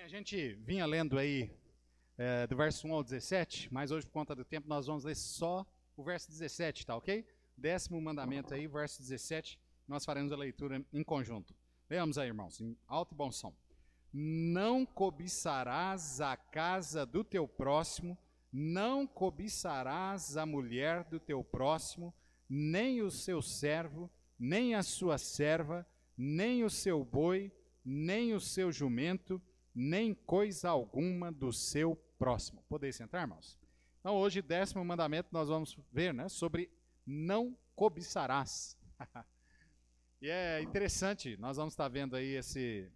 A gente vinha lendo aí do verso 1 ao 17, mas hoje, por conta do tempo, nós vamos ler só o verso 17, tá ok? 10º mandamento aí, verso 17, nós faremos a leitura em conjunto. Leamos aí, irmãos, em alto e bom som. Não cobiçarás a casa do teu próximo, não cobiçarás a mulher do teu próximo, nem o seu servo, nem a sua serva, nem o seu boi, nem o seu jumento, nem coisa alguma do seu próximo. Podeis sentar, irmãos? Então, hoje, 10º mandamento, nós vamos ver, né, sobre não cobiçarás. E é interessante, nós vamos estar vendo aí esse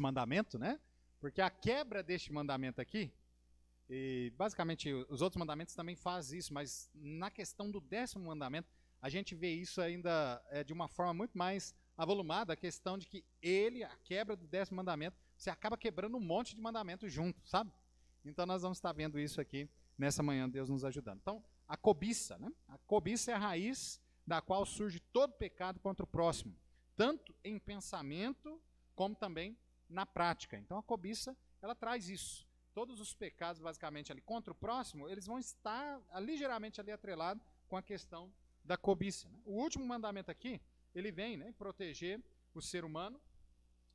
mandamento, né? Porque a quebra deste mandamento aqui, e basicamente os outros mandamentos também fazem isso, mas na questão do 10º mandamento, a gente vê isso ainda de uma forma muito mais avolumada, a questão de que a quebra do 10º mandamento, você acaba quebrando um monte de mandamentos junto, sabe? Então nós vamos estar vendo isso aqui nessa manhã, Deus nos ajudando. Então, a cobiça, né? A cobiça é a raiz da qual surge todo pecado contra o próximo, tanto em pensamento como também na prática. Então a cobiça, ela traz isso. Todos os pecados, basicamente, ali contra o próximo, eles vão estar ligeiramente ali atrelados com a questão da cobiça, né? O último mandamento aqui, ele vem, né, proteger o ser humano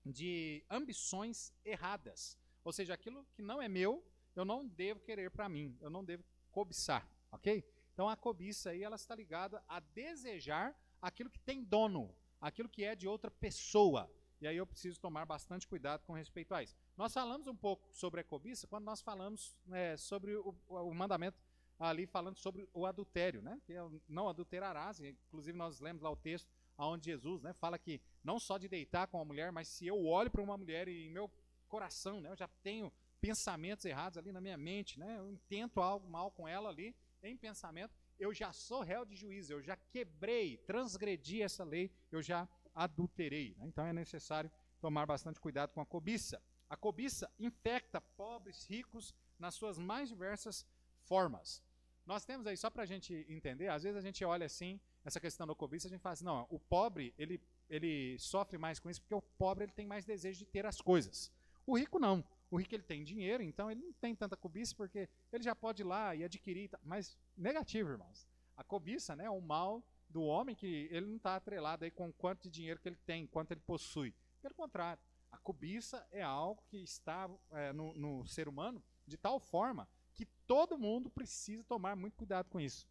de ambições erradas. Ou seja, aquilo que não é meu, eu não devo querer para mim, eu não devo cobiçar, ok? Então a cobiça aí, ela está ligada a desejar aquilo que tem dono, aquilo que é de outra pessoa. E aí eu preciso tomar bastante cuidado com respeito a isso. Nós falamos um pouco sobre a cobiça quando nós falamos sobre o mandamento ali falando sobre o adultério, né? Que é não adulterarás. Inclusive nós lemos lá o texto onde Jesus, né, fala que não só de deitar com uma mulher, mas se eu olho para uma mulher e em meu coração, né, eu já tenho pensamentos errados ali na minha mente, né? Eu intento algo mal com ela ali em pensamento, eu já sou réu de juízo, eu já quebrei, transgredi essa lei, eu já adulterei, né? Então é necessário tomar bastante cuidado com a cobiça. A cobiça infecta pobres, ricos, nas suas mais diversas formas. Nós temos aí, só para a gente entender, às vezes a gente olha assim, essa questão da cobiça, a gente fala assim, não, o pobre, ele sofre mais com isso porque o pobre ele tem mais desejo de ter as coisas. O rico não. O rico ele tem dinheiro, então ele não tem tanta cobiça porque ele já pode ir lá e adquirir, mas negativo, irmãos. A cobiça, né, é um mal do homem que ele não está atrelado aí com quanto de dinheiro que ele tem, quanto ele possui. Pelo contrário, a cobiça é algo que está no ser humano de tal forma que todo mundo precisa tomar muito cuidado com isso.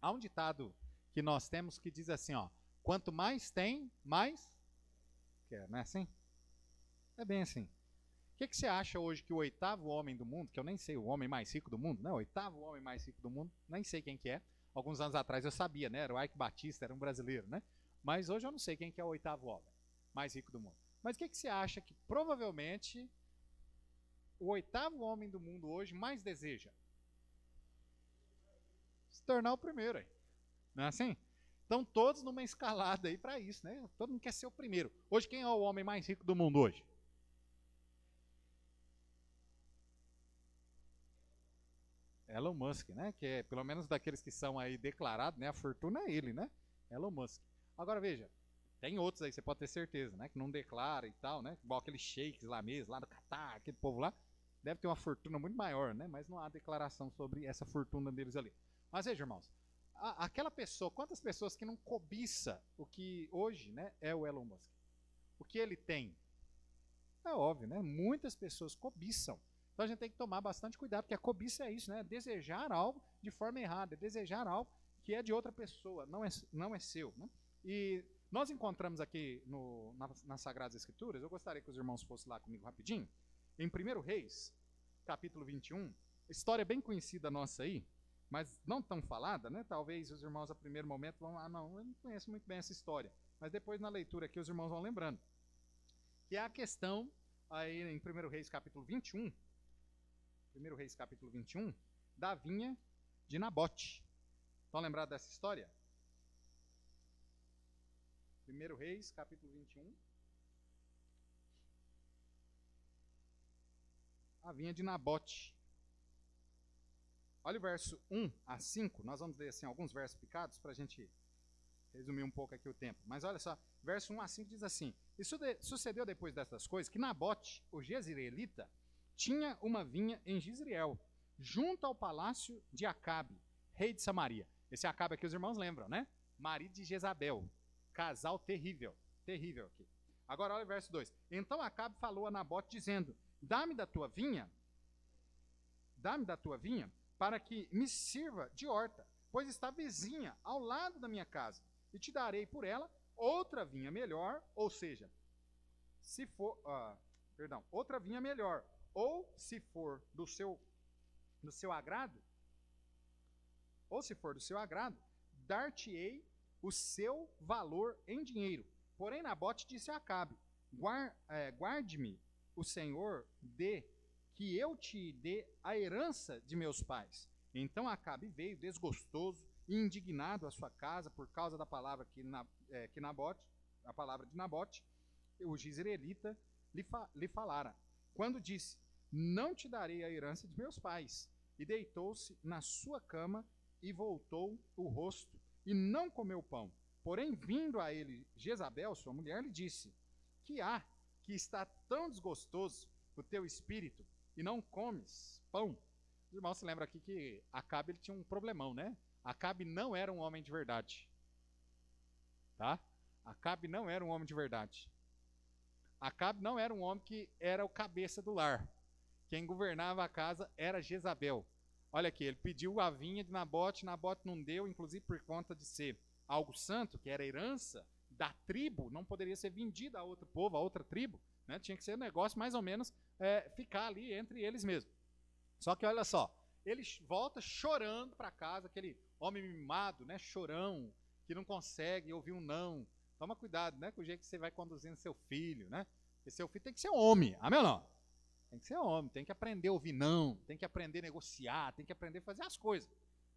Há um ditado que nós temos que diz assim, ó, quanto mais tem, mais quer, não é assim? É bem assim. O que você acha hoje que o 8º homem do mundo, que eu nem sei o homem mais rico do mundo, né? O 8º homem mais rico do mundo, nem sei quem que é. Alguns anos atrás eu sabia, né? Era o Ike Batista, era um brasileiro, né? Mas hoje eu não sei quem que é o 8º homem mais rico do mundo. Mas o que você acha que provavelmente o 8º homem do mundo hoje mais deseja? Se tornar o primeiro aí. Não é assim? Então todos numa escalada aí para isso, né? Todo mundo quer ser o primeiro. Hoje quem é o homem mais rico do mundo hoje? Elon Musk, né? Que é, pelo menos daqueles que são aí declarados, né? A fortuna é ele, né? Elon Musk. Agora veja, tem outros aí, você pode ter certeza, né? Que não declara e tal, né? Igual aqueles sheiks lá mesmo, lá do Catar, aquele povo lá. Deve ter uma fortuna muito maior, né? Mas não há declaração sobre essa fortuna deles ali. Mas veja, irmãos, aquela pessoa, quantas pessoas que não cobiça o que hoje, né, é o Elon Musk? O que ele tem? É óbvio, né? Muitas pessoas cobiçam. Então a gente tem que tomar bastante cuidado, porque a cobiça é isso, né? Desejar algo de forma errada, desejar algo que é de outra pessoa, não é seu, né? E nós encontramos aqui nas Sagradas Escrituras, eu gostaria que os irmãos fossem lá comigo rapidinho, em 1 Reis, capítulo 21, história bem conhecida nossa aí, mas não tão falada, né? Talvez os irmãos a primeiro momento vão, não, eu não conheço muito bem essa história, mas depois na leitura aqui os irmãos vão lembrando, que é a questão aí em 1 Reis capítulo 21, 1 Reis capítulo 21, da vinha de Nabote. Estão lembrados dessa história? 1 Reis capítulo 21, a vinha de Nabote. Olha o verso 1 a 5, nós vamos ler assim, alguns versos picados para a gente resumir um pouco aqui o tempo. Mas olha só, verso 1 a 5 diz assim: Isso sucedeu depois dessas coisas, que Nabote, o jezreelita, tinha uma vinha em Jezreel, junto ao palácio de Acabe, rei de Samaria. Esse Acabe aqui os irmãos lembram, né? Marido de Jezabel. Casal terrível. Terrível aqui. Agora olha o verso 2. Então Acabe falou a Nabote dizendo: Dá-me da tua vinha, para que me sirva de horta, pois está vizinha ao lado da minha casa, e te darei por ela outra vinha melhor, ou seja, se for, outra vinha melhor, ou se for do seu agrado, dar-te-ei o seu valor em dinheiro. Porém, Nabote disse a Acabe: Guarde-me o Senhor que eu te dê a herança de meus pais. Então Acabe veio desgostoso e indignado à sua casa por causa da palavra a palavra de Nabote, o jezreelita, lhe falara. Quando disse: Não te darei a herança de meus pais. E deitou-se na sua cama e voltou o rosto e não comeu pão. Porém, vindo a ele Jezabel, sua mulher, lhe disse: Que há que está tão desgostoso o teu espírito e não comes pão? Os irmãos se lembram aqui que Acabe ele tinha um problemão, né? Acabe não era um homem de verdade. Tá? Acabe não era um homem de verdade. Acabe não era um homem que era o cabeça do lar. Quem governava a casa era Jezabel. Olha aqui, ele pediu a vinha de Nabote, Nabote não deu, inclusive por conta de ser algo santo, que era herança da tribo, não poderia ser vendida a outro povo, a outra tribo, né? Tinha que ser um negócio mais ou menos ficar ali entre eles mesmos. Só que olha só, ele volta chorando para casa, aquele homem mimado, né, chorão, que não consegue ouvir um não. Toma cuidado, né, com o jeito que você vai conduzindo seu filho, né? Porque seu filho tem que ser homem, amém ou não? Tem que ser homem, tem que aprender a ouvir não, tem que aprender a negociar, tem que aprender a fazer as coisas,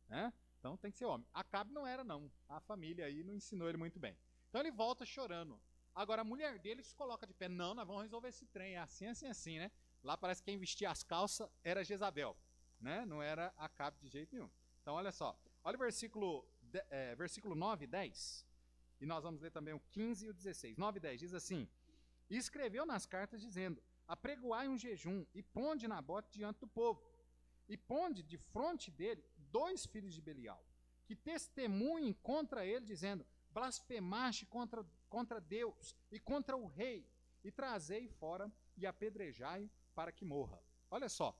né? Então tem que ser homem. Acabe não era não, a família aí não ensinou ele muito bem. Então ele volta chorando. Agora a mulher dele se coloca de pé: Não, nós vamos resolver esse trem, é assim, assim, assim, né? Lá parece que quem vestia as calças era Jezabel, né? Não era Acabe de jeito nenhum. Então olha só, olha o versículo 9 e 10, e nós vamos ler também o 15 e o 16. 9 e 10 diz assim: E escreveu nas cartas dizendo: Apregoai um jejum e ponde Nabote diante do povo, e ponde de fronte dele 2 filhos de Belial, que testemunhem contra ele, dizendo: Blasfemaste contra Deus e contra o rei, e trazei fora e apedrejai para que morra. Olha só,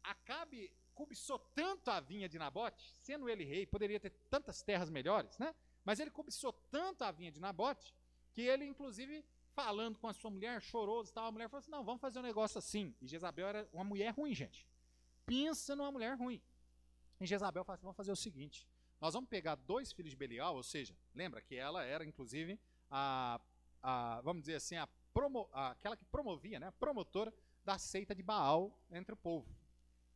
Acabe cobiçou tanto a vinha de Nabote, sendo ele rei, poderia ter tantas terras melhores, né? Mas ele cobiçou tanto a vinha de Nabote, que ele, inclusive, falando com a sua mulher, choroso e tal, a mulher falou assim: Não, vamos fazer um negócio assim. E Jezabel era uma mulher ruim, gente. Pensa numa mulher ruim. E Jezabel falou assim: Vamos fazer o seguinte, nós vamos pegar 2 filhos de Belial, ou seja, lembra que ela era, inclusive, vamos dizer assim, aquela que promovia, né, a promotora da seita de Baal entre o povo.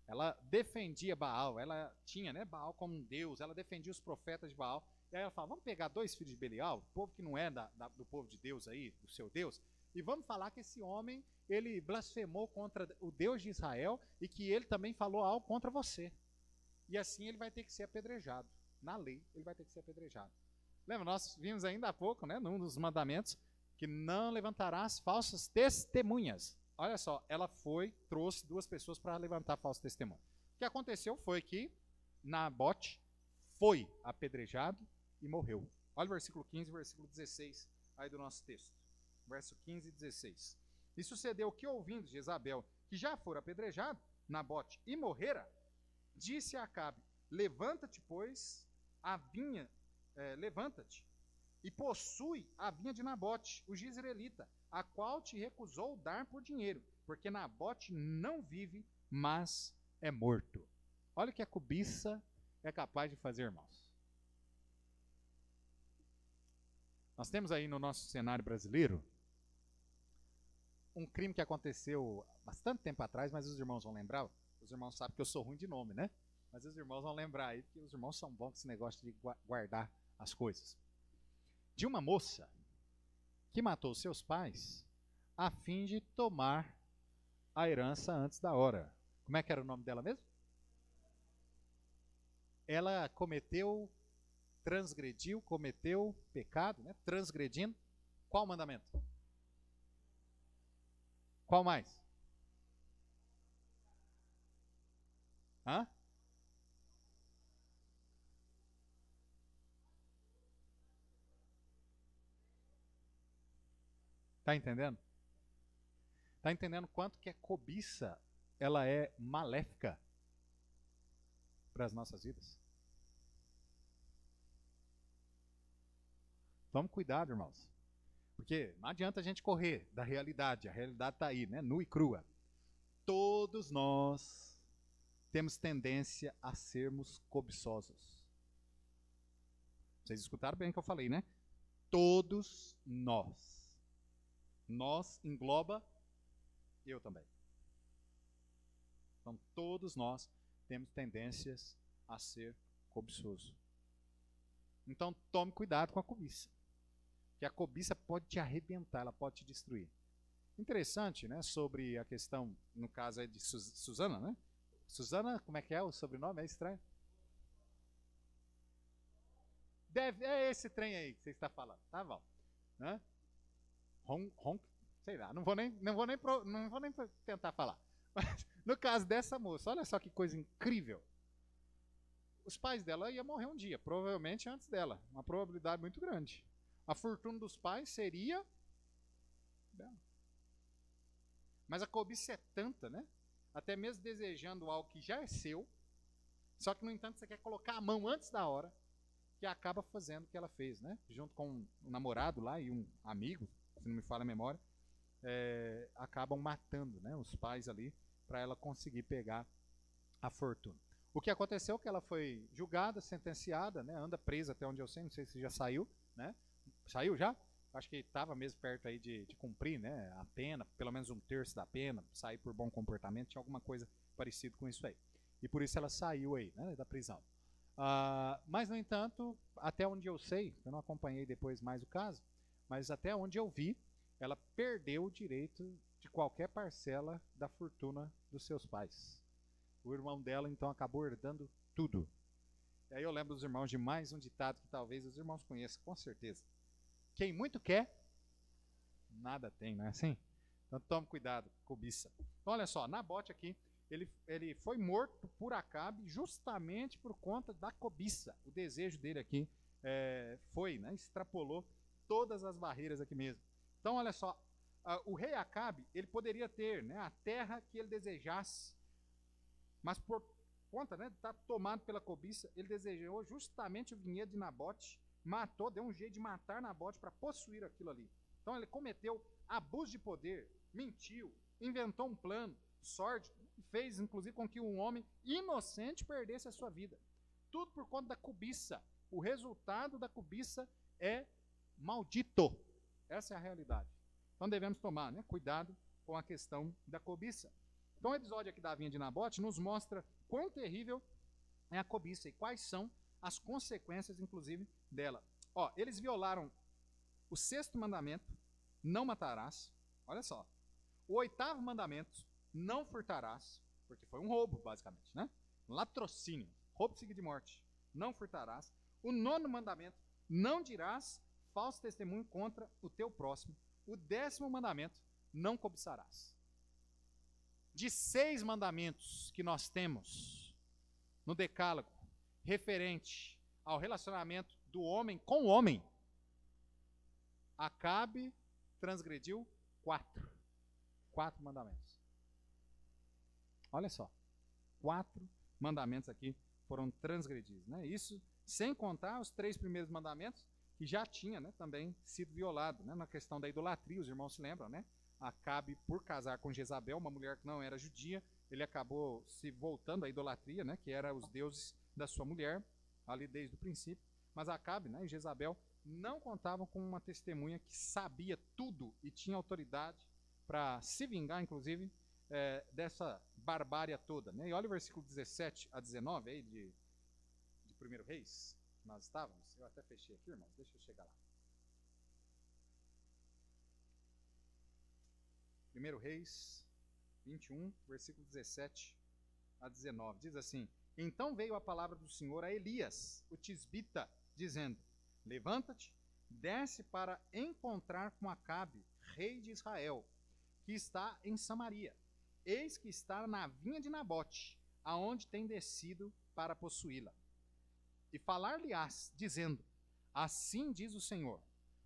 Ela defendia Baal, ela tinha, né, Baal como um deus, ela defendia os profetas de Baal. E aí ela fala: Vamos pegar 2 filhos de Belial, povo que não é do povo de Deus aí, do seu Deus, e vamos falar que esse homem, ele blasfemou contra o Deus de Israel e que ele também falou algo contra você. E assim ele vai ter que ser apedrejado. Na lei, ele vai ter que ser apedrejado. Lembra, nós vimos ainda há pouco, né, num dos mandamentos, que não levantarás falsas testemunhas. Olha só, ela trouxe 2 pessoas para levantar falso testemunho. O que aconteceu foi que Nabote foi apedrejado e morreu. Olha o versículo 15 e versículo 16 aí do nosso texto. Verso 15 e 16. E sucedeu que, ouvindo Jezabel que já fora apedrejado, Nabote e morrera, disse a Acabe: Levanta-te, pois, levanta-te e possui a vinha de Nabote, o jezreelita, a qual te recusou dar por dinheiro, porque Nabote não vive, mas é morto. Olha o que a cobiça é capaz de fazer, irmãos. Nós temos aí no nosso cenário brasileiro um crime que aconteceu bastante tempo atrás, mas os irmãos vão lembrar. Os irmãos sabem que eu sou ruim de nome, né? Mas os irmãos vão lembrar aí, porque os irmãos são bons com esse negócio de guardar as coisas. De uma moça que matou seus pais a fim de tomar a herança antes da hora. Como é que era o nome dela mesmo? Ela cometeu transgrediu, cometeu pecado, né? Transgredindo. Qual mandamento? Qual mais? Hã? Tá entendendo? Tá entendendo quanto que a cobiça ela é maléfica para as nossas vidas? Tome cuidado, irmãos. Porque não adianta a gente correr da realidade. A realidade está aí, né? Nua e crua. Todos nós temos tendência a sermos cobiçosos. Vocês escutaram bem o que eu falei, né? Todos nós. Nós engloba eu também. Então, todos nós temos tendências a ser cobiçoso. Então, tome cuidado com a cobiça. Que a cobiça pode te arrebentar, ela pode te destruir. Interessante, né? Sobre a questão, no caso aí de Suzana, né? Suzana, como é que é o sobrenome? É estranho. É esse trem aí que você está falando, tá bom? Né? Sei lá, não vou nem tentar falar. Mas no caso dessa moça, olha só que coisa incrível. Os pais dela iam morrer um dia, provavelmente antes dela, uma probabilidade muito grande. A fortuna dos pais seria dela. Mas a cobiça é tanta, né? Até mesmo desejando algo que já é seu, só que no entanto você quer colocar a mão antes da hora, que acaba fazendo o que ela fez, né? Junto com um namorado lá e um amigo, se não me falha a memória, acabam matando, né, os pais ali para ela conseguir pegar a fortuna. O que aconteceu é que ela foi julgada, sentenciada, né, anda presa até onde eu sei, não sei se já saiu, né? Saiu já? Acho que estava mesmo perto aí de cumprir, né, a pena, pelo menos um terço da pena, sair por bom comportamento, tinha alguma coisa parecida com isso aí. E por isso ela saiu aí, né, da prisão. Mas, no entanto, até onde eu sei, eu não acompanhei depois mais o caso, mas até onde eu vi, ela perdeu o direito de qualquer parcela da fortuna dos seus pais. O irmão dela, então, acabou herdando tudo. E aí eu lembro dos irmãos de mais um ditado que talvez os irmãos conheçam, com certeza. Quem muito quer, nada tem, não é assim? Então tome cuidado, cobiça. Então, olha só, Nabote aqui, ele foi morto por Acabe justamente por conta da cobiça. O desejo dele aqui foi, né, extrapolou todas as barreiras aqui mesmo. Então, olha só, o rei Acabe, ele poderia ter, né, a terra que ele desejasse, mas por conta, né, de estar tomado pela cobiça, ele desejou justamente o vinhedo de Nabote, matou, deu um jeito de matar Nabote para possuir aquilo ali. Então, ele cometeu abuso de poder, mentiu, inventou um plano sórdido, fez inclusive com que um homem inocente perdesse a sua vida. Tudo por conta da cobiça. O resultado da cobiça é maldito. Essa é a realidade. Então devemos tomar, né, cuidado com a questão da cobiça. Então o episódio aqui da vinha de Nabote nos mostra quão terrível é a cobiça e quais são as consequências, inclusive, dela. Ó, eles violaram o 6º mandamento, não matarás. Olha só. O 8º mandamento, não furtarás, porque foi um roubo, basicamente, né? Latrocínio, roubo seguido de morte, não furtarás. O 9º mandamento, não dirás falso testemunho contra o teu próximo. O 10º mandamento, não cobiçarás. De 6 mandamentos que nós temos no decálogo, referente ao relacionamento do homem com o homem, Acabe transgrediu 4 mandamentos. Olha só, 4 mandamentos aqui foram transgredidos, né? Isso sem contar os 3 primeiros mandamentos que já tinha, né, também sido violado, né, na questão da idolatria. Os irmãos se lembram, né? Acabe, por casar com Jezabel, uma mulher que não era judia, ele acabou se voltando à idolatria, né, que era os deuses da sua mulher, ali desde o princípio. Mas Acabe, né, e Jezabel não contavam com uma testemunha que sabia tudo e tinha autoridade para se vingar, inclusive, dessa barbárie toda, né? E olha o versículo 17 a 19 aí de 1 Reis, nós estávamos. Eu até fechei aqui, irmãos, deixa eu chegar lá. 1 Reis 21, versículo 17 a 19, diz assim: Então veio a palavra do Senhor a Elias, o tisbita, dizendo: levanta-te, desce para encontrar com Acabe, rei de Israel, que está em Samaria. Eis que está na vinha de Nabote, aonde tem descido para possuí-la. E falar-lhe-ás, dizendo: assim diz o Senhor,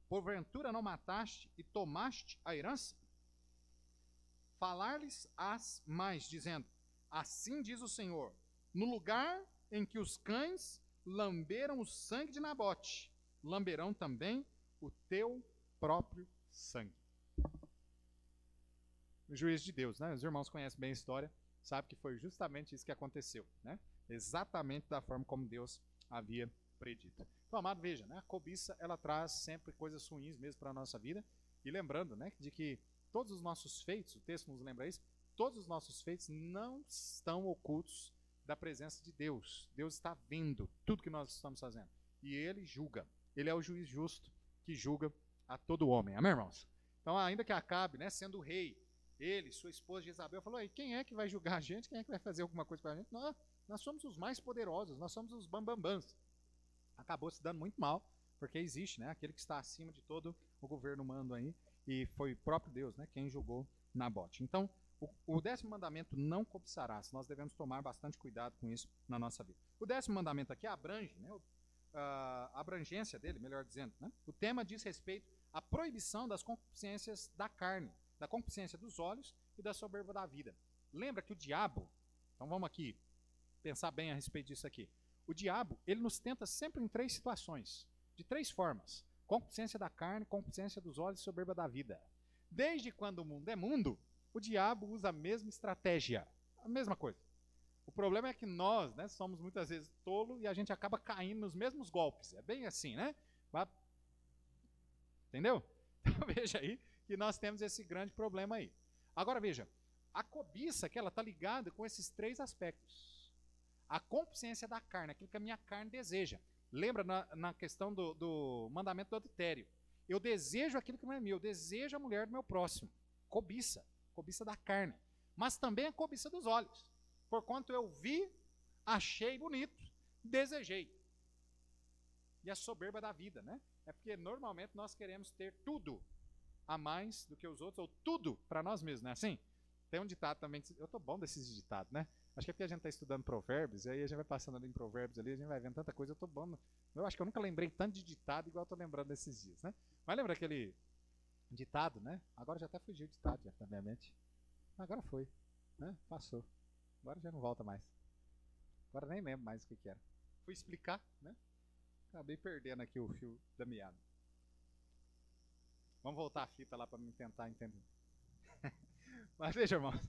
porventura não mataste e tomaste a herança? Falar-lhes-ás mais, dizendo: assim diz o Senhor, no lugar em que os cães lamberam o sangue de Nabote, lamberão também o teu próprio sangue. O juízo de Deus, né? Os irmãos conhecem bem a história, sabem que foi justamente isso que aconteceu, né? Exatamente da forma como Deus havia predito. Então, amado, veja, né? A cobiça, ela traz sempre coisas ruins mesmo para a nossa vida. E lembrando, né, de que todos os nossos feitos, o texto nos lembra isso, todos os nossos feitos não estão ocultos da presença de Deus. Deus está vendo tudo que nós estamos fazendo. E Ele julga. Ele é o juiz justo que julga a todo homem. Amém, irmãos? Então, ainda que Acabe, né, sendo o rei, ele, sua esposa Jezabel, falou: aí, quem é que vai julgar a gente? Quem é que vai fazer alguma coisa para a gente? Nós somos os mais poderosos, nós somos os bambambãs. Acabou se dando muito mal, porque existe, né, aquele que está acima de todo o governo humano aí, e foi o próprio Deus, né, quem julgou Nabote. Então, o 10º mandamento, não cobiçarás. Nós devemos tomar bastante cuidado com isso na nossa vida. O 10º mandamento aqui abrange, né, a abrangência dele, melhor dizendo, né? O tema diz respeito à proibição das concupiscências da carne, da concupiscência dos olhos e da soberba da vida. Lembra que o diabo, então vamos aqui pensar bem a respeito disso aqui. O diabo, ele nos tenta sempre em 3 situações, de 3 formas: concupiscência da carne, concupiscência dos olhos e soberba da vida. Desde quando o mundo é mundo, o diabo usa a mesma estratégia, a mesma coisa. O problema é que nós, né, somos muitas vezes tolos e a gente acaba caindo nos mesmos golpes. É bem assim, né? Entendeu? Então veja aí que nós temos esse grande problema aí. Agora veja, a cobiça que ela está ligada com esses 3 aspectos. A concupiscência da carne, aquilo que a minha carne deseja. Lembra na questão do mandamento do adultério. Eu desejo aquilo que não é meu, eu desejo a mulher do meu próximo. Cobiça, cobiça da carne. Mas também a cobiça dos olhos. Porquanto eu vi, achei bonito, desejei. E a soberba da vida, né? É porque normalmente nós queremos ter tudo a mais do que os outros, ou tudo para nós mesmos, não é assim? Tem um ditado também, eu tô bom desses ditados, né? Acho que é porque a gente está estudando provérbios, e aí a gente vai passando ali em provérbios ali, a gente vai vendo tanta coisa, eu tô bom. Eu acho que eu nunca lembrei tanto de ditado igual eu tô lembrando desses dias, né? Mas lembra aquele ditado, né? Agora já até fugiu o ditado, já, na minha mente. Agora foi, né? Passou. Agora já não volta mais. Agora nem lembro mais o que era. Fui explicar, né? Acabei perdendo aqui o fio da meada. Vamos voltar a fita lá para me tentar entender. Mas veja, irmãos,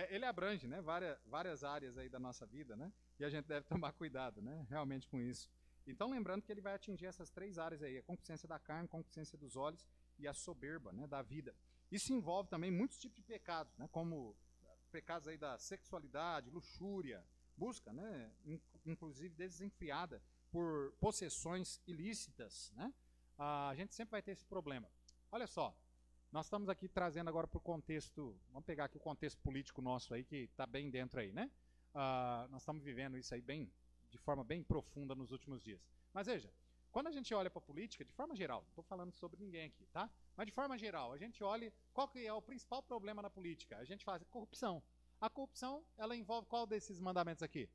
ele abrange, né, várias áreas aí da nossa vida, né? E a gente deve tomar cuidado, né, realmente com isso. Então, lembrando que ele vai atingir essas 3 áreas aí: a concupiscência da carne, a concupiscência dos olhos e a soberba, né, da vida. Isso envolve também muitos tipos de pecados, né, como pecados aí da sexualidade, luxúria, busca, né, inclusive desenfreada por possessões ilícitas, né? A gente sempre vai ter esse problema. Olha só, nós estamos aqui trazendo agora para o contexto, vamos pegar aqui o contexto político nosso aí, que está bem dentro aí, né? Nós estamos vivendo isso aí de forma bem profunda nos últimos dias. Mas veja, quando a gente olha para a política, de forma geral, não estou falando sobre ninguém aqui, tá? Mas de forma geral, a gente olha qual que é o principal problema na política. A gente faz a corrupção. A corrupção, ela envolve qual desses mandamentos aqui?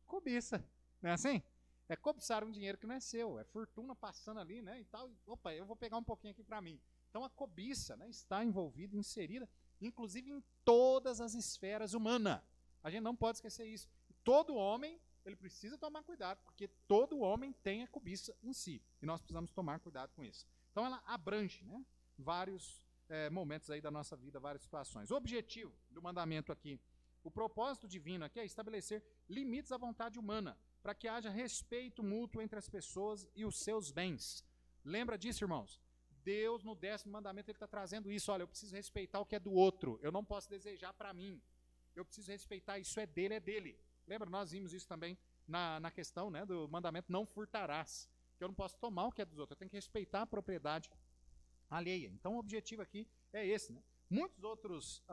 Cobiça, não é assim? É cobiçar um dinheiro que não é seu, é fortuna passando ali, né, e tal. Opa, eu vou pegar um pouquinho aqui para mim. Então a cobiça, né, está envolvida, inserida, inclusive em todas as esferas humanas. A gente não pode esquecer isso. Todo homem, ele precisa tomar cuidado, porque todo homem tem a cobiça em si. E nós precisamos tomar cuidado com isso. Então ela abrange, né, vários momentos aí da nossa vida, várias situações. O objetivo do mandamento aqui, o propósito divino aqui é estabelecer limites à vontade humana, para que haja respeito mútuo entre as pessoas e os seus bens. Lembra disso, irmãos? Deus, no 10º mandamento, ele está trazendo isso. Olha, eu preciso respeitar o que é do outro. Eu não posso desejar para mim. Eu preciso respeitar, isso é dele, é dele. Lembra, nós vimos isso também na questão, né, do mandamento não furtarás. Que eu não posso tomar o que é dos outros. Eu tenho que respeitar a propriedade alheia. Então, o objetivo aqui é esse, né? Muitos outros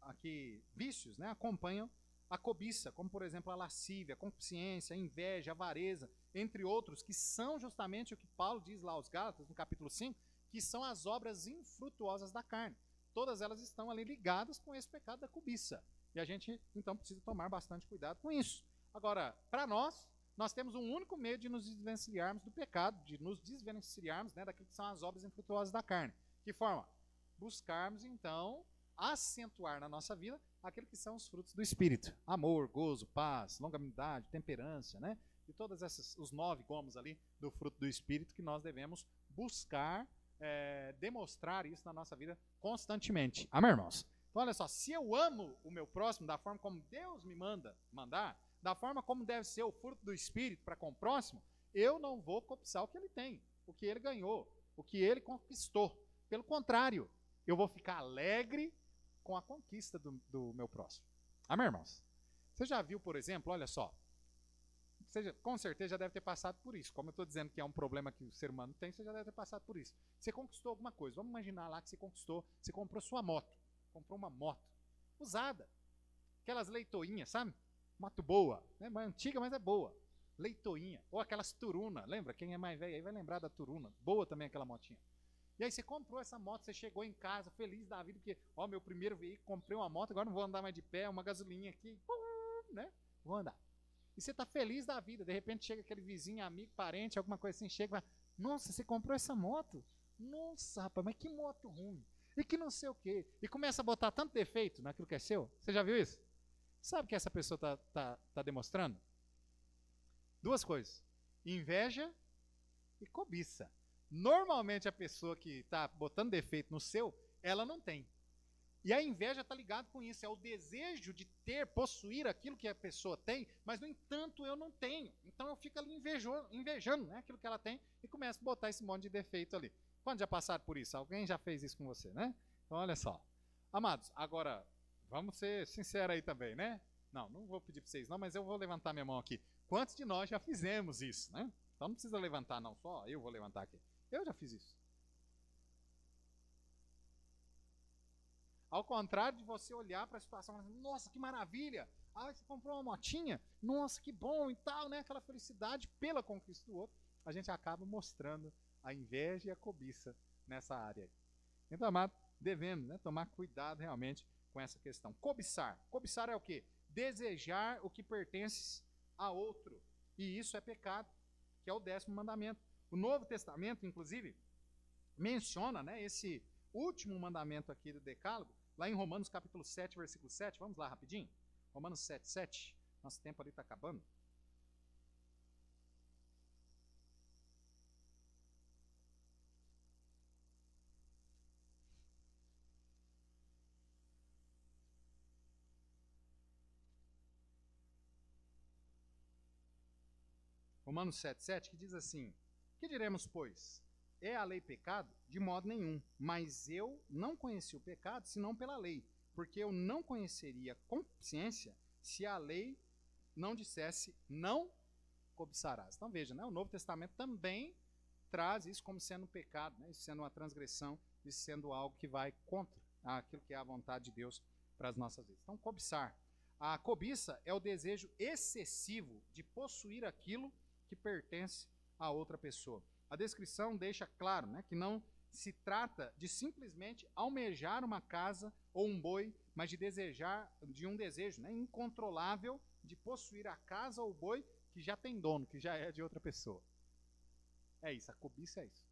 aqui vícios, né, acompanham a cobiça, como por exemplo a lascívia, a concupiscência, a inveja, a avareza, entre outros, que são justamente o que Paulo diz lá aos Gálatas, no capítulo 5, que são as obras infrutuosas da carne. Todas elas estão ali ligadas com esse pecado da cobiça. E a gente, então, precisa tomar bastante cuidado com isso. Agora, para nós temos um único meio de nos desvencilharmos do pecado, de nos desvencilharmos, né, daquilo que são as obras infrutuosas da carne. Que forma? Buscarmos, então, acentuar na nossa vida aquilo que são os frutos do Espírito. Amor, gozo, paz, longanimidade, temperança, né? E todos os 9 gomos ali do fruto do Espírito que nós devemos buscar demonstrar isso na nossa vida constantemente. Amém, irmãos? Então, olha só, se eu amo o meu próximo da forma como Deus me mandar, da forma como deve ser o fruto do Espírito para com o próximo, eu não vou cobiçar o que ele tem, o que ele ganhou, o que ele conquistou. Pelo contrário, eu vou ficar alegre com a conquista do meu próximo. Amém, irmãos? Você já viu, por exemplo, olha só, você com certeza já deve ter passado por isso. Como eu estou dizendo que é um problema que o ser humano tem, você já deve ter passado por isso. Você conquistou alguma coisa. Vamos imaginar lá que você comprou sua moto. Comprou uma moto usada. Aquelas leitoinhas, sabe? Moto boa. Né? Antiga, mas é boa. Leitoinha. Ou aquelas Turuna. Lembra? Quem é mais velho aí vai lembrar da Turuna. Boa também aquela motinha. E aí você comprou essa moto, você chegou em casa feliz da vida, porque, meu primeiro veículo, comprei uma moto, agora não vou andar mais de pé, uma gasolininha aqui, né? Vou andar. E você está feliz da vida, de repente chega aquele vizinho, amigo, parente, alguma coisa assim, chega e fala, nossa, você comprou essa moto? Nossa, rapaz, mas que moto ruim. E que não sei o quê. E começa a botar tanto defeito naquilo que é seu. Você já viu isso? Sabe o que essa pessoa tá demonstrando? 2 coisas. Inveja e cobiça. Normalmente a pessoa que está botando defeito no seu, ela não tem. E a inveja está ligada com isso, é o desejo de possuir aquilo que a pessoa tem, mas no entanto eu não tenho. Então eu fico ali invejando, né, aquilo que ela tem e começo a botar esse monte de defeito ali. Quando já passaram por isso? Alguém já fez isso com você, né? Então olha só. Amados, agora vamos ser sinceros aí também, né? Não vou pedir para vocês não, mas eu vou levantar minha mão aqui. Quantos de nós já fizemos isso, né? Então não precisa levantar não, só eu vou levantar aqui. Eu já fiz isso. Ao contrário de você olhar para a situação e falar, nossa, que maravilha! Ah, você comprou uma motinha? Nossa, que bom e tal, né? Aquela felicidade pela conquista do outro. A gente acaba mostrando a inveja e a cobiça nessa área. Então, amado, devemos, né, tomar cuidado realmente com essa questão. Cobiçar. Cobiçar é o quê? Desejar o que pertence a outro. E isso é pecado, que é o 10º mandamento. O Novo Testamento, inclusive, menciona, né, esse último mandamento aqui do Decálogo, lá em Romanos capítulo 7, versículo 7. Vamos lá rapidinho? Romanos 7, 7. Nosso tempo ali está acabando. Romanos 7, 7, que diz assim, que diremos, pois? É a lei pecado? De modo nenhum. Mas eu não conheci o pecado, senão pela lei. Porque eu não conheceria consciência se a lei não dissesse, não cobiçarás. Então veja, né, o Novo Testamento também traz isso como sendo um pecado, né, isso sendo uma transgressão, isso sendo algo que vai contra aquilo que é a vontade de Deus para as nossas vidas. Então, cobiçar. A cobiça é o desejo excessivo de possuir aquilo que pertence a outra pessoa. A descrição deixa claro, né, que não se trata de simplesmente almejar uma casa ou um boi, mas de um desejo, né, incontrolável de possuir a casa ou o boi que já tem dono, que já é de outra pessoa. É isso, a cobiça é isso.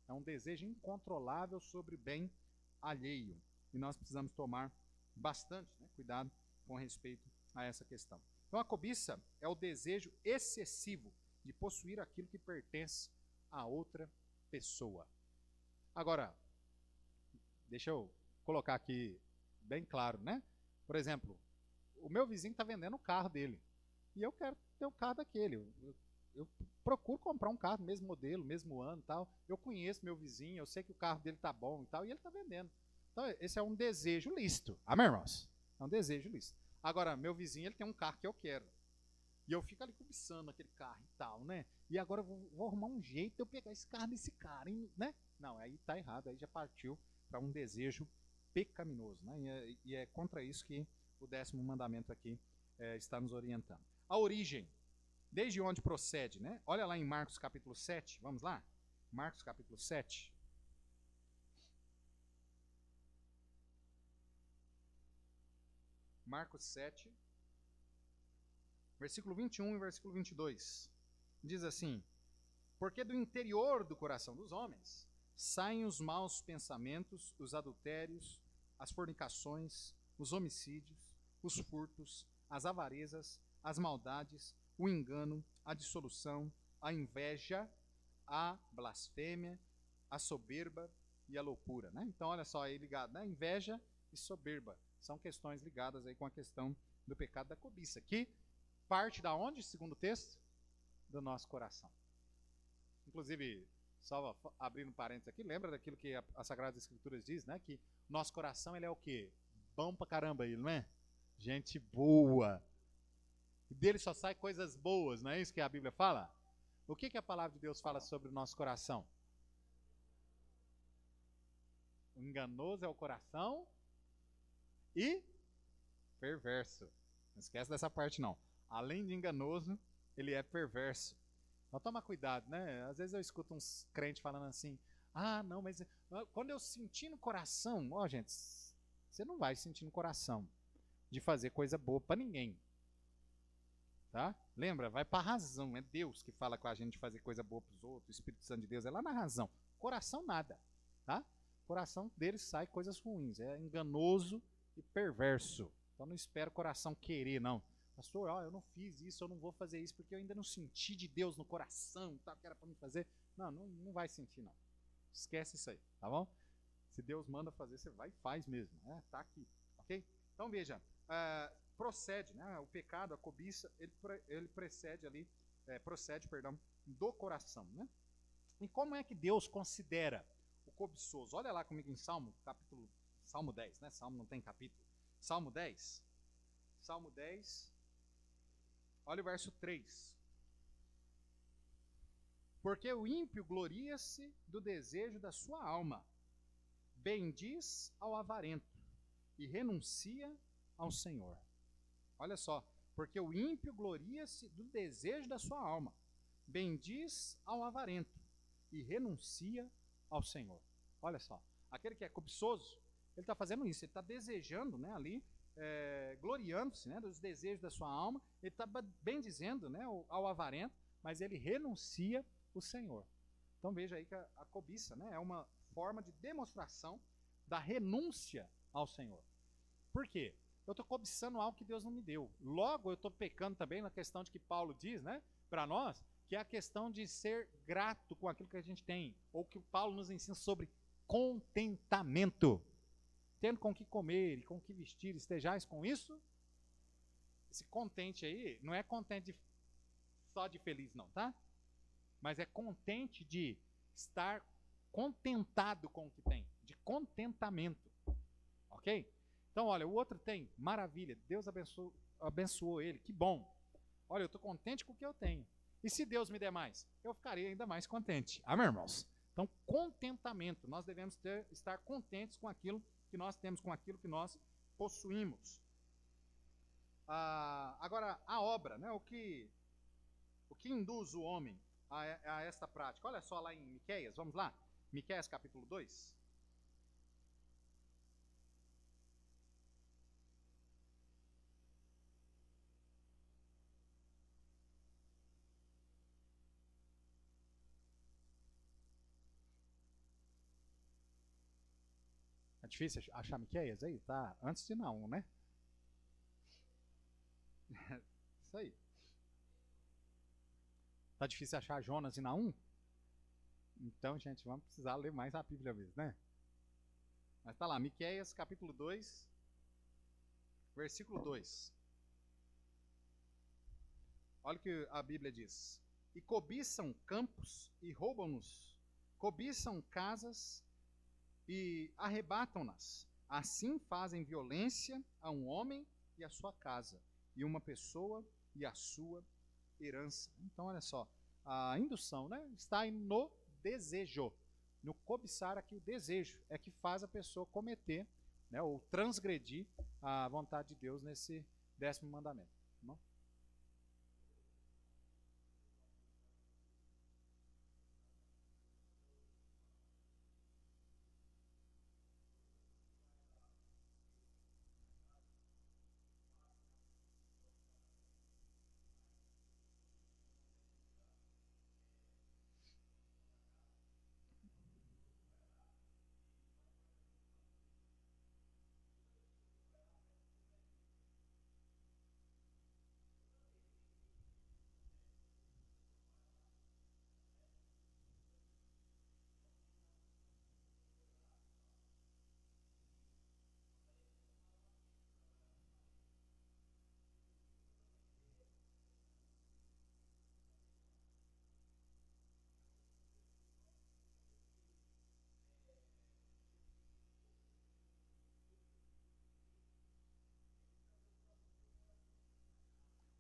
É um desejo incontrolável sobre bem alheio. E nós precisamos tomar bastante, né, cuidado com respeito a essa questão. Então a cobiça é o desejo excessivo de possuir aquilo que pertence a outra pessoa. Agora, deixa eu colocar aqui bem claro, né? Por exemplo, o meu vizinho está vendendo o carro dele e eu quero ter o carro daquele. Eu procuro comprar um carro do mesmo modelo, mesmo ano e tal. Eu conheço meu vizinho, eu sei que o carro dele está bom e tal, e ele está vendendo. Então, esse é um desejo lícito. Amém, irmãos? É um desejo lícito. Agora, meu vizinho, ele tem um carro que eu quero. E eu fico ali cobiçando aquele carro e tal, né? E agora eu vou arrumar um jeito de eu pegar esse carro desse cara, hein, né? Não, aí tá errado, aí já partiu para um desejo pecaminoso, né? E é contra isso que o 10º mandamento aqui está nos orientando. A origem, desde onde procede, né? Olha lá em Marcos capítulo 7, vamos lá? Marcos capítulo 7. Marcos 7, versículo 21 e versículo 22. Diz assim: porque do interior do coração dos homens saem os maus pensamentos, os adultérios, as fornicações, os homicídios, os furtos, as avarezas, as maldades, o engano, a dissolução, a inveja, a blasfêmia, a soberba e a loucura, né? Então, olha só aí ligado, né? Inveja e soberba são questões ligadas aí com a questão do pecado da cobiça, que parte da onde, segundo o texto? Do nosso coração. Inclusive, só abrindo parênteses aqui, lembra daquilo que a Sagrada Escrituras diz, né? Que nosso coração, ele é o quê? Bom pra caramba ele, não é? Gente boa. E dele só sai coisas boas, não é isso que a Bíblia fala? O que a palavra de Deus fala sobre o nosso coração? O enganoso é o coração e perverso. Não esquece dessa parte não. Além de enganoso, ele é perverso. Então toma cuidado, né? Às vezes eu escuto uns crentes falando assim: ah, não, mas quando eu sentir no coração, ó, gente, você não vai sentir no coração de fazer coisa boa para ninguém. Tá? Lembra? Vai para a razão. É Deus que fala com a gente de fazer coisa boa para os outros. O Espírito Santo de Deus é lá na razão. Coração nada. Tá? Coração deles sai coisas ruins. É enganoso e perverso. Então não espera o coração querer, não. Pastor, ó, eu não fiz isso, eu não vou fazer isso porque eu ainda não senti de Deus no coração, tá, que era para me fazer. Não vai sentir, não. Esquece isso aí, tá bom? Se Deus manda fazer, você vai e faz mesmo. Né? Tá aqui, ok? Então veja, procede, né? O pecado, a cobiça, ele procede do coração, né? E como é que Deus considera o cobiçoso? Olha lá comigo em Salmo 10, né? Salmo não tem capítulo. Salmo 10. Salmo 10. Olha o verso 3. Porque o ímpio gloria-se do desejo da sua alma, bendiz ao avarento e renuncia ao Senhor. Olha só, porque o ímpio gloria-se do desejo da sua alma, bendiz ao avarento e renuncia ao Senhor. Olha só, aquele que é cobiçoso, ele está fazendo isso, ele está desejando, né, ali, gloriando-se, né, dos desejos da sua alma, ele está bendizendo, né, ao avarento, mas ele renuncia o Senhor. Então veja aí que a cobiça, né, é uma forma de demonstração da renúncia ao Senhor. Por quê? Eu estou cobiçando algo que Deus não me deu. Logo, eu estou pecando também na questão de que Paulo diz, né, para nós, que é a questão de ser grato com aquilo que a gente tem, ou que o Paulo nos ensina sobre contentamento. Tendo com que comer e com que vestir, estejais com isso. Esse contente aí, não é contente só de feliz não, tá? Mas é contente de estar contentado com o que tem, de contentamento, ok? Então, olha, o outro tem, maravilha, Deus abençoou ele, que bom. Olha, eu estou contente com o que eu tenho. E se Deus me der mais? Eu ficarei ainda mais contente. Amém, irmãos? Então, contentamento, nós devemos estar contentes com aquilo que nós temos, com aquilo que nós possuímos. Agora, a obra, né? O que induz o homem a esta prática? Olha só lá em Miqueias, vamos lá? Miqueias capítulo 2. É difícil achar Miqueias aí? Tá antes de Naum, né? Isso aí. Tá difícil achar Jonas e Naum? Então, gente, vamos precisar ler mais a Bíblia mesmo, né? Mas tá lá, Miqueias capítulo 2, versículo 2. Olha o que a Bíblia diz. E cobiçam campos e roubam-nos, cobiçam casas e arrebatam-nas. Assim fazem violência a um homem e a sua casa, e uma pessoa e a sua herança. Então, olha só, a indução, né, está no desejo, no cobiçar aqui. O desejo é que faz a pessoa cometer, né, ou transgredir a vontade de Deus nesse 10º mandamento. bom?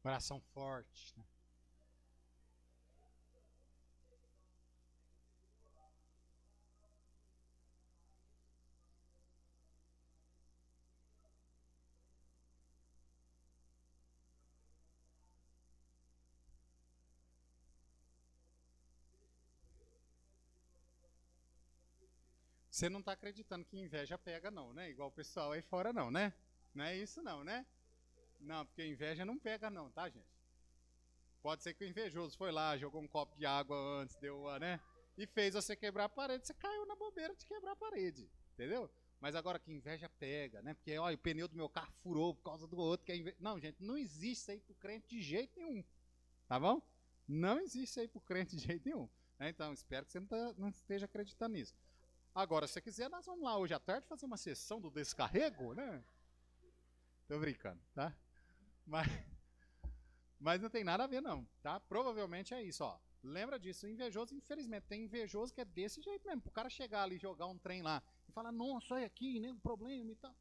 Oração forte, né? Você não está acreditando que inveja pega, não, né? Igual o pessoal aí fora, não, né? Não é isso, não, né? Não, porque inveja não pega, não, tá, gente? Pode ser que o invejoso foi lá, jogou um copo de água antes, deu, né? E fez você quebrar a parede, você caiu na bobeira de quebrar a parede, entendeu? Mas agora que inveja pega, né? Porque, olha, o pneu do meu carro furou por causa do outro. Que é inveja. Não, gente, não existe isso aí pro crente de jeito nenhum, tá bom? Não existe isso aí pro crente de jeito nenhum. Né? Então, espero que você não esteja acreditando nisso. Agora, se você quiser, nós vamos lá hoje à tarde fazer uma sessão do descarrego, né? Tô brincando, tá? Mas, mas não tem nada a ver, não, tá? Provavelmente é isso, ó. Lembra disso, o invejoso, infelizmente, tem invejoso que é desse jeito mesmo. O cara chegar ali e jogar um trem lá e falar, nossa, olha aqui, né, problema e tal.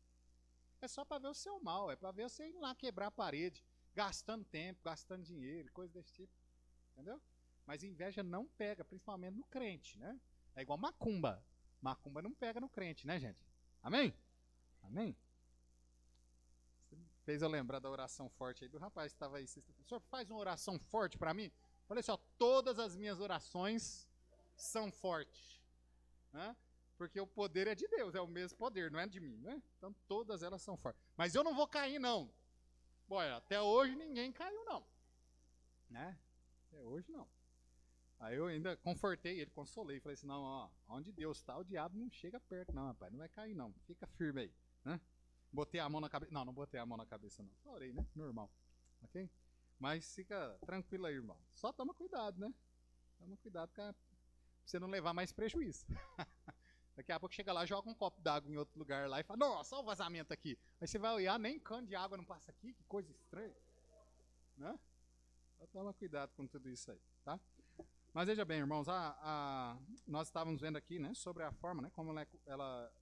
É só pra ver o seu mal, é pra ver você ir lá quebrar a parede, gastando tempo, gastando dinheiro, coisa desse tipo, entendeu? Mas inveja não pega, principalmente no crente, né? É igual macumba. Macumba não pega no crente, né, gente? Amém? Amém? Fez eu lembrar da oração forte aí do rapaz que estava aí. O senhor faz uma oração forte para mim? Falei assim, ó, todas as minhas orações são fortes. Né? Porque o poder é de Deus, é o mesmo poder, não é de mim, né? Então todas elas são fortes. Mas eu não vou cair, não. Olha, até hoje ninguém caiu, não. Né? Até hoje não. Aí eu ainda confortei ele, consolei. Falei assim, não, ó, onde Deus está, o diabo não chega perto, não, rapaz. Não vai cair, não. Fica firme aí. Né? Botei a mão na cabeça. Não, não botei a mão na cabeça, não. Só orei, né? Normal. Ok? Mas fica tranquilo aí, irmão. Só toma cuidado, né? Toma cuidado pra você não levar mais prejuízo. Daqui a pouco chega lá, joga um copo d'água em outro lugar lá e fala, nossa, olha o vazamento aqui. Aí você vai olhar, nem cano de água não passa aqui, que coisa estranha. Né? Só toma cuidado com tudo isso aí, tá? Mas veja bem, irmãos, nós estávamos vendo aqui, né, sobre a forma, né, como ela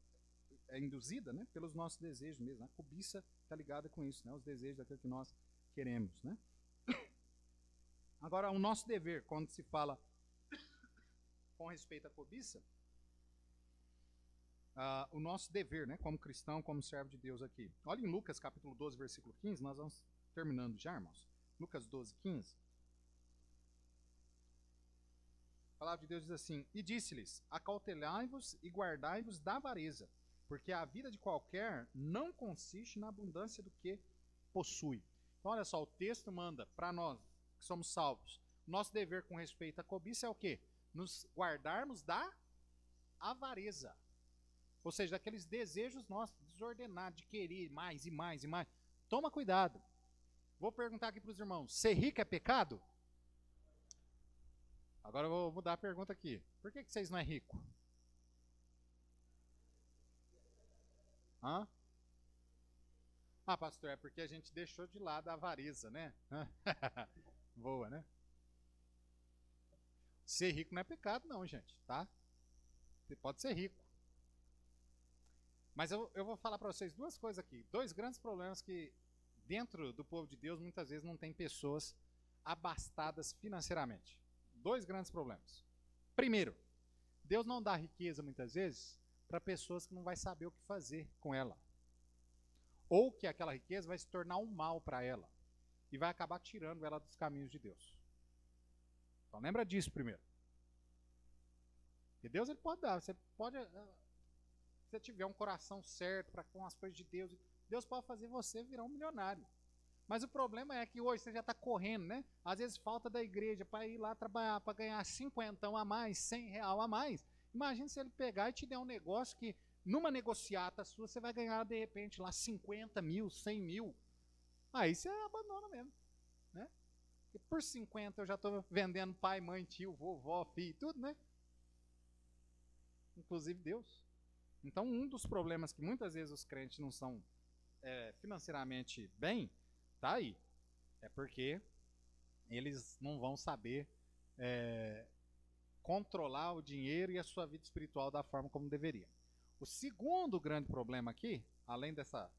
é induzida, né, pelos nossos desejos mesmo. A cobiça está ligada com isso, né, os desejos daquilo que nós queremos, né. Agora, o nosso dever, quando se fala com respeito à cobiça, o nosso dever, né, como cristão, como servo de Deus aqui. Olha em Lucas capítulo 12, versículo 15, nós vamos terminando já, irmãos. Lucas 12, 15. A palavra de Deus diz assim, e disse-lhes, acautelai-vos e guardai-vos da avareza, porque a vida de qualquer não consiste na abundância do que possui. Então, olha só, o texto manda para nós, que somos salvos, nosso dever com respeito à cobiça é o quê? Nos guardarmos da avareza. Ou seja, daqueles desejos nossos, desordenados, de querer mais e mais e mais. Toma cuidado. Vou perguntar aqui para os irmãos, ser rico é pecado? Agora eu vou mudar a pergunta aqui. Por que vocês não é rico? Hã? Ah, pastor, é porque a gente deixou de lado a avareza, né? Boa, né? Ser rico não é pecado, não, gente, tá? Você pode ser rico. Mas eu vou falar para vocês duas coisas aqui. Dois grandes problemas que dentro do povo de Deus muitas vezes não tem pessoas abastadas financeiramente. Dois grandes problemas. Primeiro, Deus não dá riqueza muitas vezes para pessoas que não vai saber o que fazer com ela. Ou que aquela riqueza vai se tornar um mal para ela. e vai acabar tirando ela dos caminhos de Deus. Então lembra disso primeiro. Porque Deus ele pode dar, você pode, se você tiver um coração certo para com as coisas de Deus, Deus pode fazer você virar um milionário. Mas o problema é que hoje você já está correndo, né? Às vezes falta da igreja para ir lá trabalhar, para ganhar 50 a mais, 100 real a mais. Imagina se ele pegar e te der um negócio que, numa negociata sua, você vai ganhar, de repente, lá 50 mil, 100 mil. Aí você abandona mesmo, né? Porque por 50 eu já estou vendendo pai, mãe, tio, vovó, filho, tudo, né? Inclusive Deus. Então, um dos problemas que muitas vezes os crentes não são financeiramente bem, tá aí. É porque eles não vão saber controlar o dinheiro e a sua vida espiritual da forma como deveria. O segundo grande problema aqui, além dessa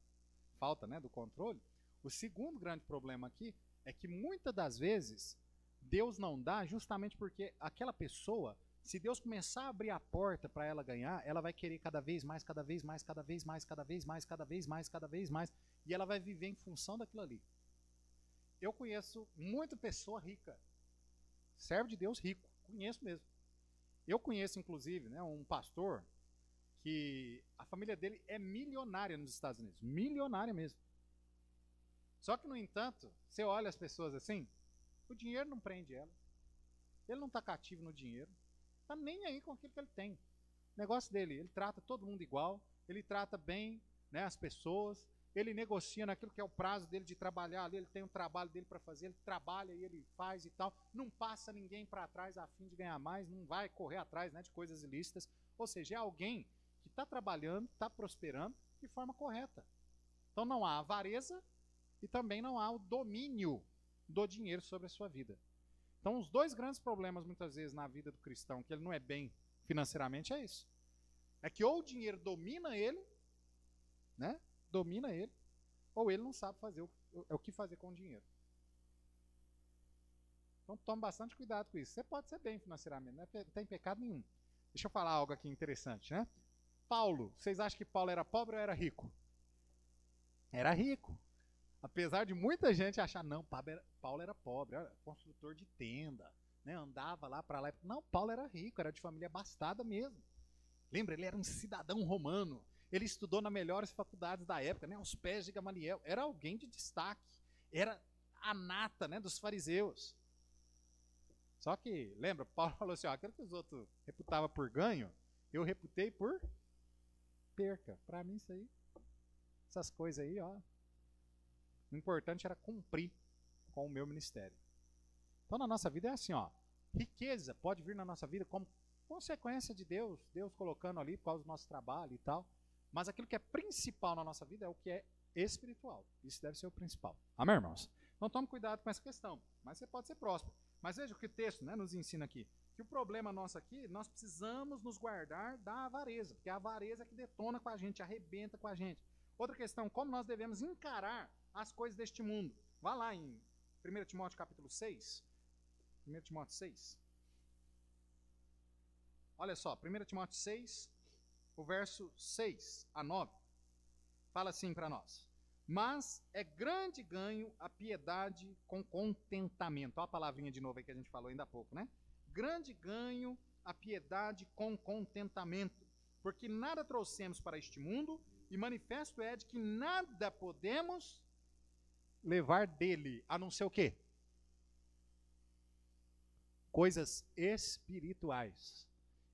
falta, né, do controle, o segundo grande problema aqui é que muitas das vezes Deus não dá justamente porque aquela pessoa, se Deus começar a abrir a porta para ela ganhar, ela vai querer cada vez mais, cada vez mais, cada vez mais, cada vez mais, cada vez mais, cada vez mais, e ela vai viver em função daquilo ali. Eu conheço muita pessoa rica, servo de Deus rico, conheço mesmo. Eu conheço, inclusive, né, um pastor que a família dele é milionária nos Estados Unidos, milionária mesmo. Só que, no entanto, você olha as pessoas assim, o dinheiro não prende ela, ele não está cativo no dinheiro, está nem aí com aquilo que ele tem. O negócio dele, ele trata todo mundo igual, ele trata bem, né, as pessoas, ele negocia naquilo que é o prazo dele de trabalhar ali, ele tem um trabalho dele para fazer, ele trabalha e ele faz e tal, não passa ninguém para trás a fim de ganhar mais, não vai correr atrás, né, de coisas ilícitas, ou seja, é alguém que está trabalhando, está prosperando de forma correta. Então não há avareza e também não há o domínio do dinheiro sobre a sua vida. Então os dois grandes problemas muitas vezes na vida do cristão, que ele não é bem financeiramente, é isso. É que ou o dinheiro domina ele, né? Domina ele, ou ele não sabe fazer o que fazer com o dinheiro. Então tome bastante cuidado com isso. Você pode ser bem financeiramente, não tem pecado nenhum. Deixa eu falar algo aqui interessante, né? Paulo, vocês acham que Paulo era pobre ou era rico? Era rico. Apesar de muita gente achar, não, Paulo era pobre, era construtor de tenda, né? Andava lá para lá. Não, Paulo era rico, era de família abastada mesmo. Lembra, ele era um cidadão romano. Ele estudou nas melhores faculdades da época, né, aos pés de Gamaliel. Era alguém de destaque. Era a nata, né, dos fariseus. Só que, lembra, Paulo falou assim, ó, aquilo que os outros reputavam por ganho, eu reputei por perca. Para mim isso aí, essas coisas aí, ó, o importante era cumprir com o meu ministério. Então na nossa vida é assim, ó, riqueza pode vir na nossa vida como consequência de Deus colocando ali por causa do nosso trabalho e tal. Mas aquilo que é principal na nossa vida é o que é espiritual. Isso deve ser o principal. Amém, irmãos? Então tome cuidado com essa questão. Mas você pode ser próspero. Mas veja o que o texto, né, nos ensina aqui. Que o problema nosso aqui, nós precisamos nos guardar da avareza. Porque a avareza é que detona com a gente, arrebenta com a gente. Outra questão, como nós devemos encarar as coisas deste mundo. Vá lá em 1 Timóteo capítulo 6. 1 Timóteo 6. Olha só, 1 Timóteo 6, o verso 6 a 9, fala assim para nós. Mas é grande ganho a piedade com contentamento. Olha a palavrinha de novo aí que a gente falou ainda há pouco, né? Grande ganho a piedade com contentamento, porque nada trouxemos para este mundo, e manifesto é de que nada podemos levar dele, a não ser o quê? Coisas espirituais.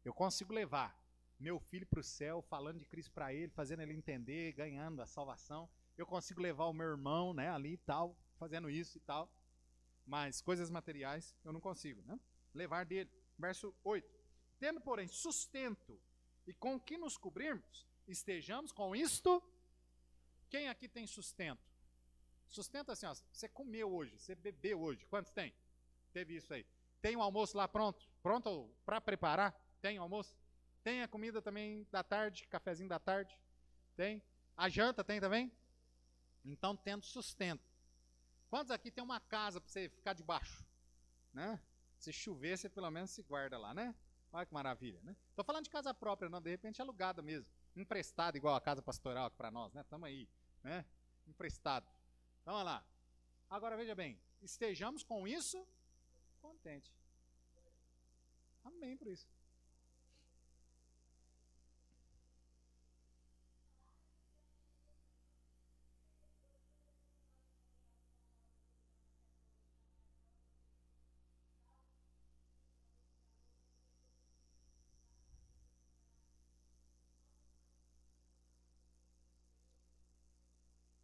Eu consigo levar meu filho para o céu, falando de Cristo para ele, fazendo ele entender, ganhando a salvação. Eu consigo levar o meu irmão, né, ali e tal, fazendo isso e tal. Mas coisas materiais eu não consigo, né? Levar dele. Verso 8. Tendo, porém, sustento e com que nos cobrirmos, estejamos com isto. Quem aqui tem sustento? Sustento assim, ó, você comeu hoje, você bebeu hoje. Quantos tem? Teve isso aí. Tem o almoço lá pronto? Pronto para preparar? Tem o almoço? Tem a comida também da tarde, cafezinho da tarde? Tem. A janta tem também? Então, tendo sustento. Quantos aqui tem uma casa para você ficar debaixo? Né? Se chover, você pelo menos se guarda lá, né? Olha que maravilha, né? Estou falando de casa própria, não, de repente alugada mesmo. Emprestada, igual a casa pastoral para nós, né? Estamos aí, né? Emprestado. Então, olha lá. Agora veja bem, estejamos com isso contente. Amém por isso.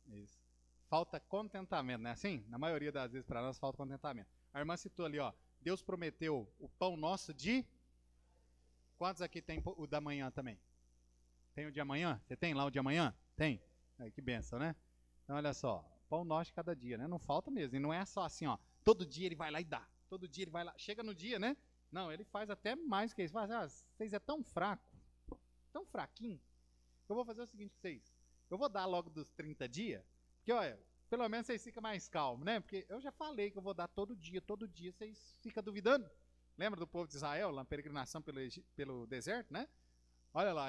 Isso. Falta contentamento, não é assim? Na maioria das vezes para nós falta contentamento. A irmã citou ali, ó, Deus prometeu o pão nosso de... Quantos aqui tem o da manhã também? Tem o de amanhã? Você tem lá o de amanhã? Tem? Aí, que benção, né? Então, olha só, pão nosso de cada dia, né? Não falta mesmo. E não é só assim, ó, todo dia ele vai lá e dá. Todo dia ele vai lá. Chega no dia, né? Não, ele faz até mais que isso. Fala, ah, vocês é tão fraco, tão fraquinho, eu vou fazer o seguinte com vocês. Eu vou dar logo dos 30 dias, porque, olha, pelo menos vocês ficam mais calmos, né? Porque eu já falei que eu vou dar todo dia, vocês ficam duvidando. Lembra do povo de Israel, lá na peregrinação pelo deserto, né? Olha lá,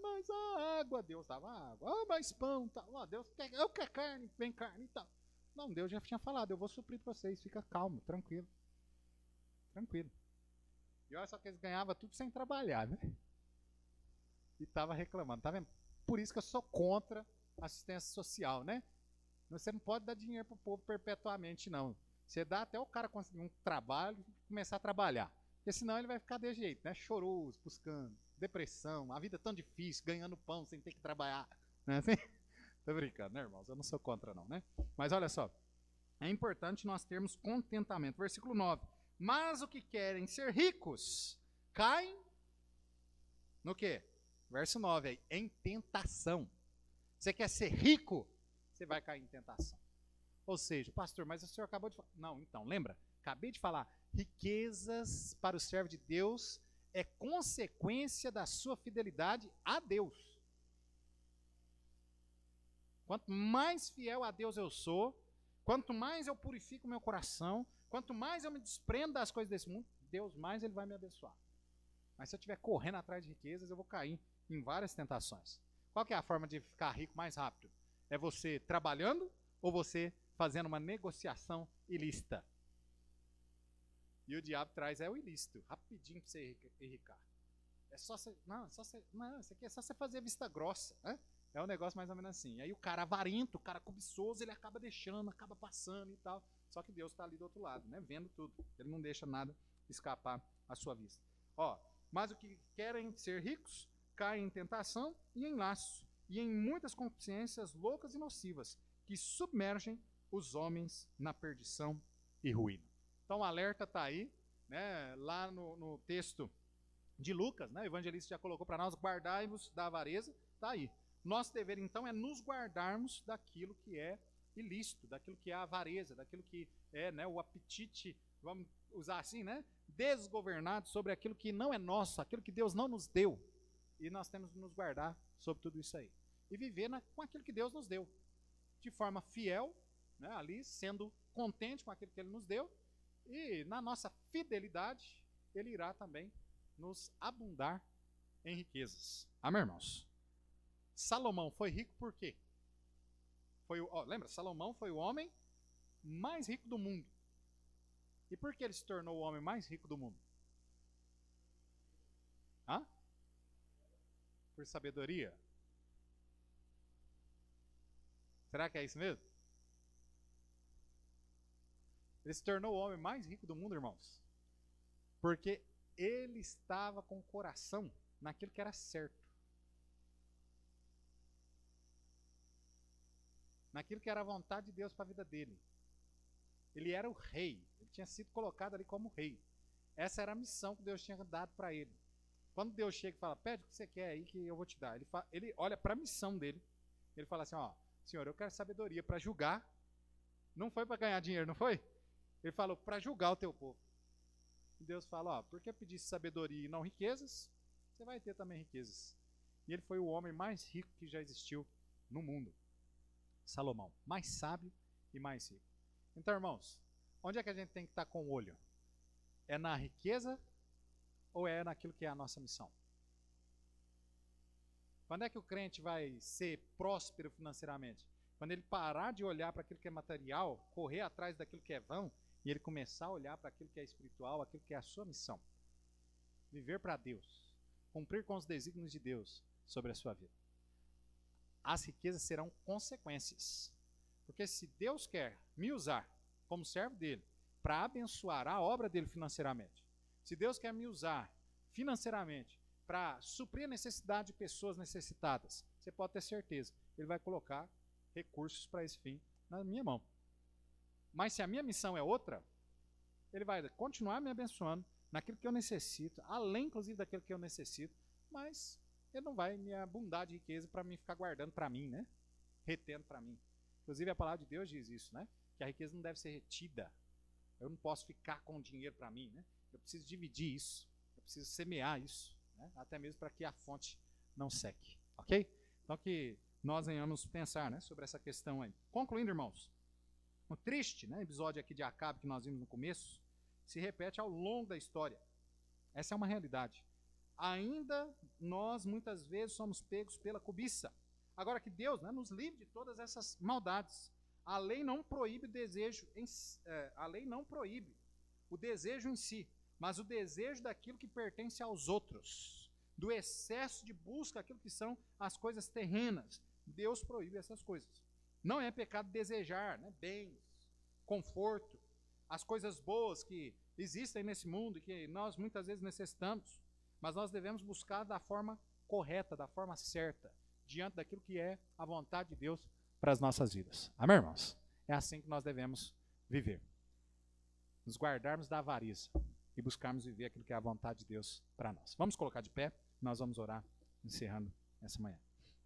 mas a água, Deus dava água. Ah, mais pão, tá. Ah, Deus quer, eu quero carne, vem carne e tal. Não, Deus já tinha falado, eu vou suprir para vocês, fica calmo, tranquilo. Tranquilo. E olha só que eles ganhavam tudo sem trabalhar, né? E tava reclamando, tá vendo? Por isso que eu sou contra assistência social, né? Você não pode dar dinheiro pro povo perpetuamente, não. Você dá até o cara conseguir um trabalho e começar a trabalhar. Porque senão ele vai ficar desse jeito, né? Choroso, buscando, depressão, a vida é tão difícil, ganhando pão sem ter que trabalhar. Não é assim? Tô brincando, né, irmãos? Eu não sou contra, não, né? Mas olha só, é importante nós termos contentamento. Versículo 9. Mas o que querem ser ricos, caem no quê? Verso 9 aí, em tentação. Você quer ser rico, você vai cair em tentação. Ou seja, pastor, mas o senhor acabou de falar. Não, então, lembra? Acabei de falar. Riquezas para o servo de Deus é consequência da sua fidelidade a Deus. Quanto mais fiel a Deus eu sou, quanto mais eu purifico meu coração, quanto mais eu me desprendo das coisas desse mundo, Deus mais ele vai me abençoar. Mas se eu estiver correndo atrás de riquezas, eu vou cair em várias tentações. Qual que é a forma de ficar rico mais rápido? É você trabalhando ou você fazendo uma negociação ilícita? E o diabo traz o ilícito, rapidinho para você enricar. É só você. Não, isso aqui é só você fazer vista grossa, né? É um negócio mais ou menos assim. E aí o cara avarento, o cara cobiçoso, ele acaba deixando, acaba passando e tal. Só que Deus está ali do outro lado, né? Vendo tudo. Ele não deixa nada escapar à sua vista. Ó, mas o que querem ser ricos caem em tentação e em laço, e em muitas consciências loucas e nocivas, que submergem os homens na perdição e ruína. Então o alerta está aí, né? Lá no texto de Lucas, né? O evangelista já colocou para nós, guardai-vos da avareza, está aí. Nosso dever, então, é nos guardarmos daquilo que é ilícito, daquilo que é a avareza, daquilo que é, né, o apetite, vamos usar assim, né? Desgovernado sobre aquilo que não é nosso, aquilo que Deus não nos deu. E nós temos que nos guardar sobre tudo isso aí. E viver com aquilo que Deus nos deu. De forma fiel, né, ali, sendo contente com aquilo que Ele nos deu. E na nossa fidelidade, Ele irá também nos abundar em riquezas. Amém, irmãos? Salomão foi rico por quê? Lembra, Salomão foi o homem mais rico do mundo. E por que ele se tornou o homem mais rico do mundo? Hã? Por sabedoria? Será que é isso mesmo? Ele se tornou o homem mais rico do mundo, irmãos, porque ele estava com o coração naquilo que era certo. Naquilo que era a vontade de Deus para a vida dele. Ele era o rei. Ele tinha sido colocado ali como rei. Essa era a missão que Deus tinha dado para ele. Quando Deus chega e fala, pede o que você quer aí que eu vou te dar. Ele olha para a missão dele. Ele fala assim, ó, Senhor, eu quero sabedoria para julgar. Não foi para ganhar dinheiro, não foi? Ele falou, para julgar o teu povo. E Deus fala, ó, porque pedisse sabedoria e não riquezas, você vai ter também riquezas. E ele foi o homem mais rico que já existiu no mundo. Salomão, mais sábio e mais rico. Então, irmãos, onde é que a gente tem que estar com o olho? É na riqueza ou é naquilo que é a nossa missão? Quando é que o crente vai ser próspero financeiramente? Quando ele parar de olhar para aquilo que é material, correr atrás daquilo que é vão, e ele começar a olhar para aquilo que é espiritual, aquilo que é a sua missão. Viver para Deus. Cumprir com os desígnios de Deus sobre a sua vida. As riquezas serão consequências. Porque se Deus quer me usar como servo dele para abençoar a obra dele financeiramente, se Deus quer me usar financeiramente para suprir a necessidade de pessoas necessitadas, você pode ter certeza, ele vai colocar recursos para esse fim na minha mão. Mas se a minha missão é outra, ele vai continuar me abençoando naquilo que eu necessito, além inclusive daquilo que eu necessito, mas ele não vai me abundar de riqueza para me ficar guardando para mim, né? Retendo para mim. Inclusive a palavra de Deus diz isso, né? Que a riqueza não deve ser retida. Eu não posso ficar com o dinheiro para mim, né? Eu preciso dividir isso, eu preciso semear isso, né? Até mesmo para que a fonte não seque, ok? Então que nós venhamos pensar, né, sobre essa questão aí. Concluindo, irmãos, o triste, né, episódio aqui de Acabe que nós vimos no começo, se repete ao longo da história. Essa é uma realidade. Ainda nós, muitas vezes, somos pegos pela cobiça. Agora que Deus, né, nos livre de todas essas maldades. A lei não proíbe o desejo, a lei não proíbe o desejo em si, mas o desejo daquilo que pertence aos outros. Do excesso de busca, aquilo que são as coisas terrenas. Deus proíbe essas coisas. Não é pecado desejar, né, bens, conforto, as coisas boas que existem nesse mundo e que nós muitas vezes necessitamos, mas nós devemos buscar da forma correta, da forma certa, diante daquilo que é a vontade de Deus para as nossas vidas. Amém, irmãos? É assim que nós devemos viver. Nos guardarmos da avareza e buscarmos viver aquilo que é a vontade de Deus para nós. Vamos colocar de pé, nós vamos orar, encerrando essa manhã.